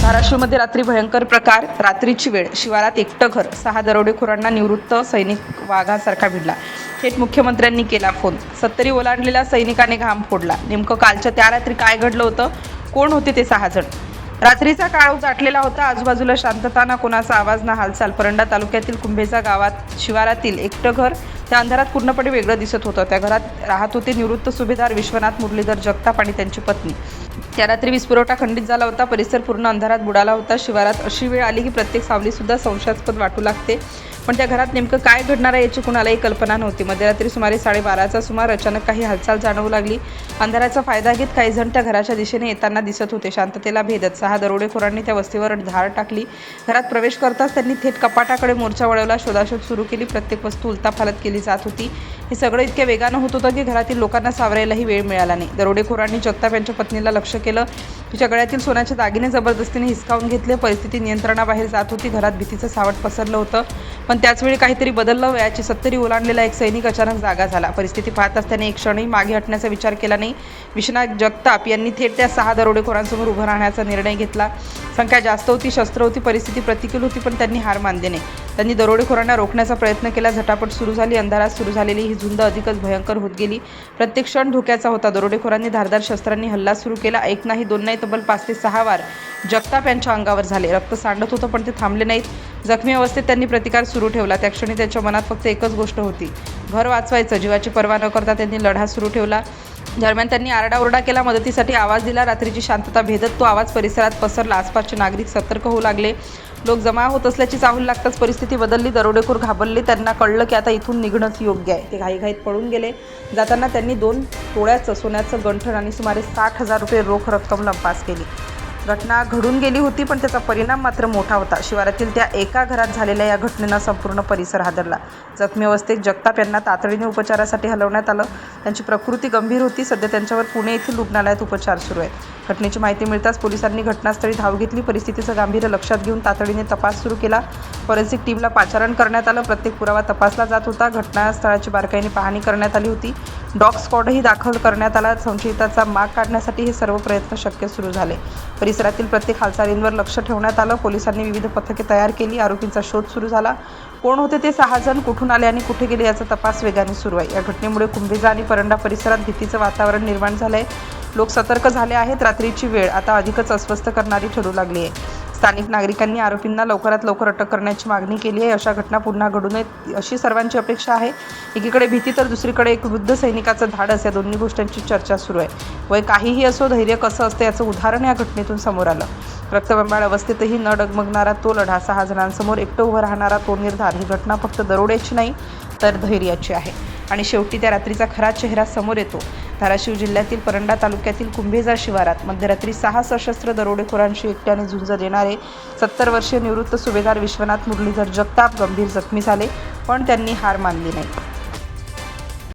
धाराशिवमध्ये रात्री भयंकर प्रकार. रात्रीची वेळ, शिवारात एकटं घर. 6 दरोडेखोरांना निवृत्त सैनिक वाघासारखा भिडला. थेट मुख्यमंत्र्यांनी केला फोन. 70 ओलांडलेल्या सैनिकाने घाम फोडला. नेमकं कालच्या त्या रात्री काय घडलं होतं? कोण होते ते 6 जण? रात्रीचा काळोख दाटलेला होता. आजूबाजूला शांतता, ना कोणाचा आवाज, ना हालचाल. परंडा तालुक्यातील कुंभेजा गावात शिवारातील एकटं घर त्या अंधारात पूर्णपणे वेगळं दिसत होतं. त्या घरात राहत होते निवृत्त सुभेदार विश्वनाथ मुरलीधर जगताप आणि त्यांची पत्नी. त्या रात्री वीजपुरवठा खंडित झाला होता. परिसर पूर्ण अंधारात बुडाला होता. शिवारात अशी वेळ आली की प्रत्येक सावलीसुद्धा संशयास्पद वाटू लागते. पण त्या घरात नेमकं काय घडणार आहे याची कुणालाही कल्पना नव्हती. मध्यरात्री सुमारे 12:30चा सुमार अचानक काही हालचाल जाणवू लागली. अंधाराचा फायदा घेत काही जण त्या घराच्या दिशेने येताना दिसत होते. शांततेला भेदत 6 दरोडेखोरांनी त्या वस्तीवर धाड टाकली. घरात प्रवेश करताच त्यांनी थेट कपाटाकडे मोर्चा वळवला. शोधाशोध सुरू केली. प्रत्येक वस्तू उलताफालत केली जात होती. हे सगळं इतक्या वेगानं होत होतं की घरातील लोकांना सावरायलाही वेळ मिळाला नाही. दरोडेखोरांनी जगताप यांच्या पत्नीला लक्ष केलं. तिच्या गळ्यातील सोन्याचे दागिने जबरदस्तीने हिसकावून घेतले. परिस्थिती नियंत्रणाबाहेर जात होती. घरात भीतीचं सावट पसरलं होतं. पण त्याचवेळी काहीतरी बदललं. वयाची 70 ओलांडलेला एक सैनिक अचानक जागा झाला. परिस्थिती पाहताच त्याने एक क्षणही मागे हटण्याचा विचार केला नाही. विश्वनाथ जगताप यांनी थेट त्या 6 दरोडेखोरांसमोर उभं राहण्याचा निर्णय घेतला. संख्या जास्त होती, शस्त्र होती, परिस्थिती प्रतिकूल होती, पण त्यांनी हार मानली नाही. त्यांनी दरोडेखोरांना रोखण्याचा प्रयत्न केला. झटापट सुरू झाली. अंधारात सुरू झालेली ही झुंड अधिकच भयंकर होत गेली. प्रत्येक क्षण धोक्याचा होता. दरोडेखोरांनी धारदार शस्त्रांनी हल्ला सुरू केला. 1 नाही 2 नाही तब्बल 5 ते 6 वार जगताप यांच्या अंगावर झाले. रक्त सांडत होतं पण ते थांबले नाहीत. जखमी अवस्थेत त्यांनी प्रतिकार सुरू ठेवला. त्या क्षणी त्यांच्या मनात फक्त एकच गोष्ट होती, घर वाचवायचं. जीवाची पर्वा न करता त्यांनी लढा सुरू ठेवला. दरम्यान त्यांनी आरडाओरडा केला, मदतीसाठी आवाज दिला. रात्रीची शांतता भेदत तो आवाज परिसरात पसरला. आसपासचे नागरिक सतर्क होऊ लागले. लोक जमा होत असल्याची चाहूल लागताच परिस्थिती बदलली. दरोडेखोर घाबरले. त्यांना कळलं की आता इथून निघणंच योग्य आहे. ते घाईघाईत पळून गेले. जाताना त्यांनी 2 तोळ्याचं सोन्याचं गंठण आणि सुमारे 60,000 रुपये रोख रक्कम लंपास केली. घटना घडून गेली होती, पण त्याचा परिणाम मात्र मोठा होता. शिवारातील त्या एका घरात झालेल्या या घटनेनं संपूर्ण परिसर हादरला. जखमी अवस्थेत जगताप यांना तातडीने उपचारासाठी हलवण्यात आलं. त्यांची प्रकृती गंभीर होती. सध्या त्यांच्यावर पुणे येथील रुग्णालयात उपचार सुरू आहेत. घटनेची माहिती मिळताच पोलिसांनी घटनास्थळी धाव घेतली. परिस्थितीचं गांभीर्य लक्षात घेऊन तातडीने तपास सुरू केला. फॉरेन्सिक टीमला पाचारण करण्यात आलं. प्रत्येक पुरावा तपासला जात होता. घटनास्थळाची बारकाईने पाहणी करण्यात आली होती. डॉग स्क्वॉडही दाखल करण्यात आला. संशयिताचा माग काढण्यासाठी हे सर्व प्रयत्न शक्य सुरू झाले. परिसरातील प्रत्येक हालचालींवर लक्ष ठेवण्यात आलं. पोलिसांनी विविध पथके तयार केली. आरोपींचा शोध सुरू झाला. कोण होते ते 6 जण, कुठून आले आणि कुठे गेले याचा तपास वेगाने सुरू आहे. या घटनेमुळे कुंभेजा आणि परंडा परिसरात भीतीचं वातावरण निर्माण झालंय. लोक सतर्क झाले आहेत. रात्रीची वेळ आता अधिकच अस्वस्थ करणारी ठरू लागली आहे. स्थानिक नागरिकांनी आरोपींना लवकरात लवकर अटक करण्याची मागणी केली आहे. अशा घटना पुन्हा घडू नयेत अशी सर्वांची अपेक्षा आहे. एकीकडे भीती तर दुसरीकडे एक वृद्ध सैनिकाचं धाडस, या दोन्ही गोष्टींची चर्चा सुरू आहे. वय काहीही असो, धैर्य कसं असतं याचं उदाहरण या घटनेतून समोर आलं. रक्तबंबाळ अवस्थेतही न डगमगणारा तो लढा, 6 जणांसमोर एकटं उभं राहणारा तो निर्धार, ही घटना फक्त दरोड्याची नाही तर धैर्याची आहे. आणि शेवटी त्या रात्रीचा खरा चेहरा समोर येतो. धाराशिव जिल्ह्यातील परंडा तालुक्यातील कुंभेजा शिवारात मध्यरात्री 6 सशस्त्र दरोडेखोरांशी एकट्याने झुंज देणारे 70 वर्षीय निवृत्त सुभेदार विश्वनाथ मुरलीधर जगताप गंभीर जखमी झाले, पण त्यांनी हार मानली नाही.